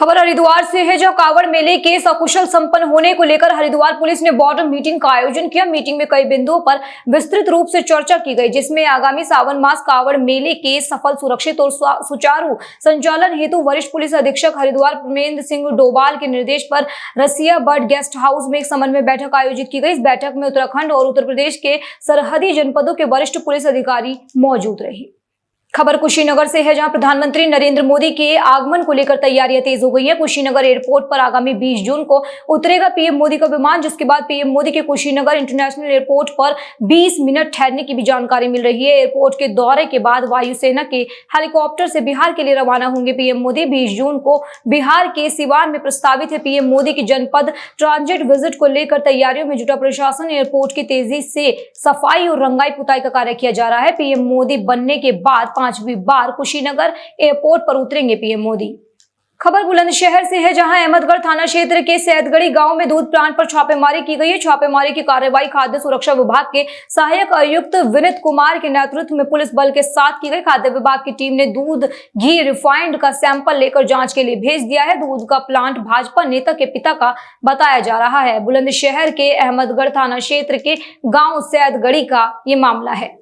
खबर हरिद्वार से है, जहां कांवड़ मेले के सकुशल संपन्न होने को लेकर हरिद्वार पुलिस ने बॉर्डर मीटिंग का आयोजन किया। मीटिंग में कई बिंदुओं पर विस्तृत रूप से चर्चा की गई, जिसमें आगामी सावन मास कांवड़ मेले के सफल, सुरक्षित और सुचारू संचालन हेतु वरिष्ठ पुलिस अधीक्षक हरिद्वार परमेंद्र सिंह डोभाल के निर्देश पर रसिया बर्ड गेस्ट हाउस में एक समन्वय बैठक आयोजित की गई। इस बैठक में उत्तराखंड और उत्तर प्रदेश के सरहदी जनपदों के वरिष्ठ पुलिस अधिकारी मौजूद रहे। खबर कुशीनगर से है, जहां प्रधानमंत्री नरेंद्र मोदी के आगमन को लेकर तैयारियां तेज हो गई हैं। कुशीनगर एयरपोर्ट पर आगामी 20 जून को उतरेगा पीएम मोदी का विमान, जिसके बाद पीएम मोदी के कुशीनगर इंटरनेशनल एयरपोर्ट पर 20 मिनट ठहरने की भी जानकारी मिल रही है। एयरपोर्ट के दौरे के बाद वायुसेना के हेलीकॉप्टर से बिहार के लिए रवाना होंगे पीएम मोदी। 20 जून को बिहार के सिवान में प्रस्तावित है पीएम मोदी की जनपद ट्रांजिट विजिट को लेकर तैयारियों में जुटा प्रशासन। एयरपोर्ट की तेजी से सफाई और रंगाई पुताई का कार्य किया जा रहा है। पीएम मोदी बनने के बाद 5वीं बार कुशीनगर एयरपोर्ट पर उतरेंगे पीएम मोदी। खबर बुलंदशहर से है, जहां अहमदगढ़ थाना क्षेत्र के सैदगढ़ी गांव में दूध प्लांट पर छापेमारी की गई है। छापेमारी की कार्रवाई खाद्य सुरक्षा विभाग के सहायक आयुक्त विनीत कुमार के नेतृत्व में पुलिस बल के साथ की गई। खाद्य विभाग की टीम ने दूध, घी, रिफाइंड का सैंपल लेकर जांच के लिए भेज दिया है। दूध का प्लांट भाजपा नेता के पिता का बताया जा रहा है। बुलंदशहर के अहमदगढ़ थाना क्षेत्र के गाँव सैदगढ़ी का ये मामला है।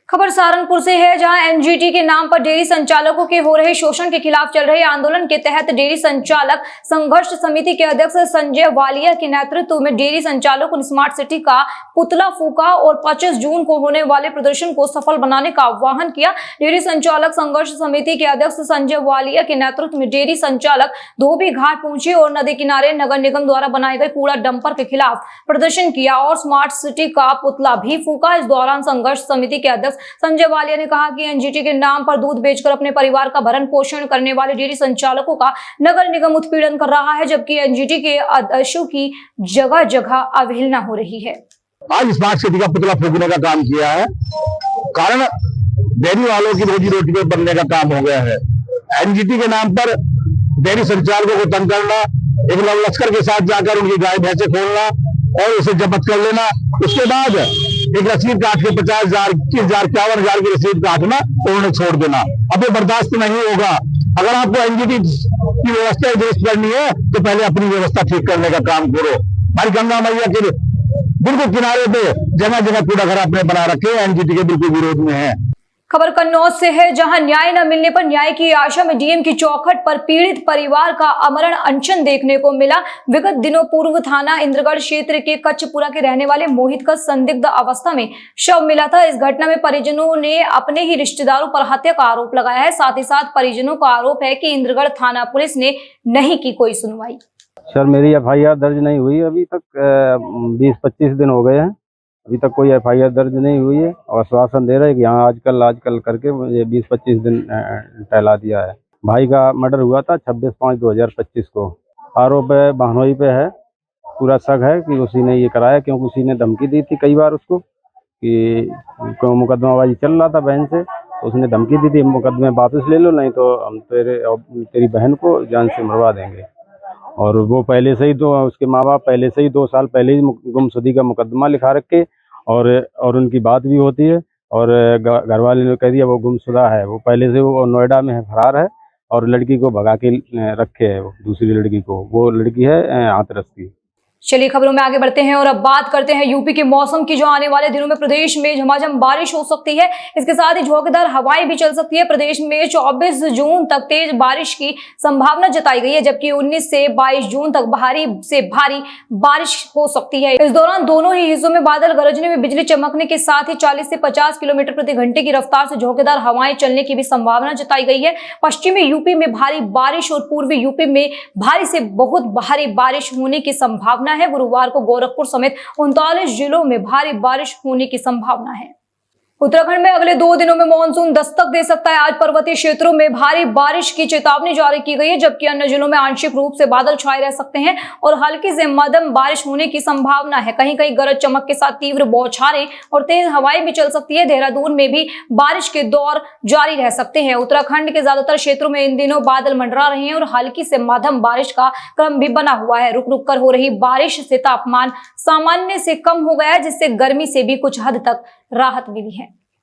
खबर सहारनपुर से है, जहां एनजीटी के नाम पर डेयरी संचालकों के हो रहे शोषण के खिलाफ चल रहे आंदोलन के तहत डेयरी संचालक संघर्ष समिति के अध्यक्ष संजय वालिया के नेतृत्व में डेयरी संचालकों ने स्मार्ट सिटी का पुतला फूका और 25 जून को होने वाले प्रदर्शन को सफल बनाने का आह्वान किया। डेयरी संचालक संघर्ष समिति के अध्यक्ष संजय वालिया के नेतृत्व में डेयरी संचालक धोबी घाट पहुंचे और नदी किनारे नगर निगम द्वारा बनाए गए कूड़ा डंपर के खिलाफ प्रदर्शन किया और स्मार्ट सिटी का पुतला भी फूका। इस दौरान संघर्ष समिति के अध्यक्ष संजय वालिया ने कहा कि एनजीटी के नाम पर दूध बेचकर अपने परिवार का भरण पोषण करने वाले डेयरी संचालकों का नगर निगम उत्पीड़न कर रहा है, जबकि एनजीटी के आदेशों की जगह जगह अवहेलना हो रही है। आज स्मार्ट सिटी का पुतला फूकने का काम किया है, कारण डेयरी वालों की रोजी रोटी पे बनने का काम हो गया है। एनजीटी के नाम पर डेयरी संचालकों को तंग करना, एक लश्कर के साथ जाकर उनकी गाय भैंसे खोलना और उसे जब्त कर लेना, उसके बाद एक रसीद काट के 50,000, 21,000, 51,000 की रसीद काटना और उन्हें छोड़ देना। अब ये बर्दाश्त नहीं होगा। अगर आपको एनजीटी की व्यवस्था दुरुस्त करनी है तो पहले अपनी व्यवस्था ठीक करने का काम करो। हमारी गंगा मैया के बिल्कुल किनारे पे जगह जगह कूड़ा घर आपने बना रखे, एनजीटी के बिल्कुल विरोध में है। खबर कन्नौज से है, जहां न्याय न मिलने पर न्याय की आशा में डीएम की चौखट पर पीड़ित परिवार का आमरण अनशन देखने को मिला। विगत दिनों पूर्व थाना इंद्रगढ़ क्षेत्र के कच्चपुरा के रहने वाले मोहित का संदिग्ध अवस्था में शव मिला था। इस घटना में परिजनों ने अपने ही रिश्तेदारों पर हत्या का आरोप लगाया है। साथ ही साथ परिजनों का आरोप है कि इंद्रगढ़ थाना पुलिस ने नहीं की कोई सुनवाई। सर, मेरी एफआईआर दर्ज नहीं हुई अभी तक। 20-25 दिन हो गए हैं, अभी तक कोई एफआईआर दर्ज नहीं हुई है और आश्वासन दे रहे हैं कि यहाँ आजकल करके मुझे 20-25 दिन टहला दिया है। भाई का मर्डर हुआ था 26/5/2025 को। आरोप बहनोई पे है, पूरा शक है कि उसी ने ये कराया, क्योंकि उसी ने धमकी दी थी कई बार उसको कि मुकदमाबाजी चल रहा था बहन से, तो उसने धमकी दी थी मुकदमे वापस ले लो, नहीं तो हम तेरी बहन को जान से मरवा देंगे। और वो पहले से ही, तो उसके माँ बाप पहले से ही 2 साल पहले ही गुमशुदगी का मुकदमा लिखा रखे और उनकी बात भी होती है और घर वाले ने कह दिया वो गुमशुदा है। वो पहले से वो नोएडा में है, फरार है और लड़की को भगा के रखे है, वो दूसरी लड़की को। वो लड़की है हाथरस की। चलिए खबरों में आगे बढ़ते हैं और अब बात करते हैं यूपी के मौसम की, जो आने वाले दिनों में प्रदेश में झमाझम बारिश हो सकती है। इसके साथ ही झोंकेदार हवाएं भी चल सकती है। प्रदेश में 24 जून तक तेज बारिश की संभावना जताई गई है, जबकि 19 से 22 जून तक भारी से भारी बारिश हो सकती है। इस दौरान दोनों ही हिस्सों में बादल गरजने में बिजली चमकने के साथ ही 40 से 50 किलोमीटर प्रति घंटे की रफ्तार से झोंकेदार हवाएं चलने की भी संभावना जताई गई है। पश्चिमी यूपी में भारी बारिश और पूर्वी यूपी में भारी से बहुत भारी बारिश होने की संभावना है। गुरुवार को गोरखपुर समेत 39 जिलों में भारी बारिश होने की संभावना है। उत्तराखंड में अगले 2 दिनों में मानसून दस्तक दे सकता है। आज पर्वतीय क्षेत्रों में भारी बारिश की चेतावनी जारी की गई है, जबकि अन्य जिलों में आंशिक रूप से बादल छाए रह सकते हैं और हल्की से मध्यम बारिश होने की संभावना है। कहीं कहीं गरज चमक के साथ तीव्र बौछारें और तेज हवाएं भी चल सकती है। देहरादून में भी बारिश के दौर जारी रह सकते हैं। उत्तराखंड के ज्यादातर क्षेत्रों में इन दिनों बादल मंडरा रहे हैं और हल्की से मध्यम बारिश का क्रम भी बना हुआ है। रुक रुक कर हो रही बारिश से तापमान सामान्य से कम हो गया है, जिससे गर्मी से भी कुछ हद तक राहत मिली है।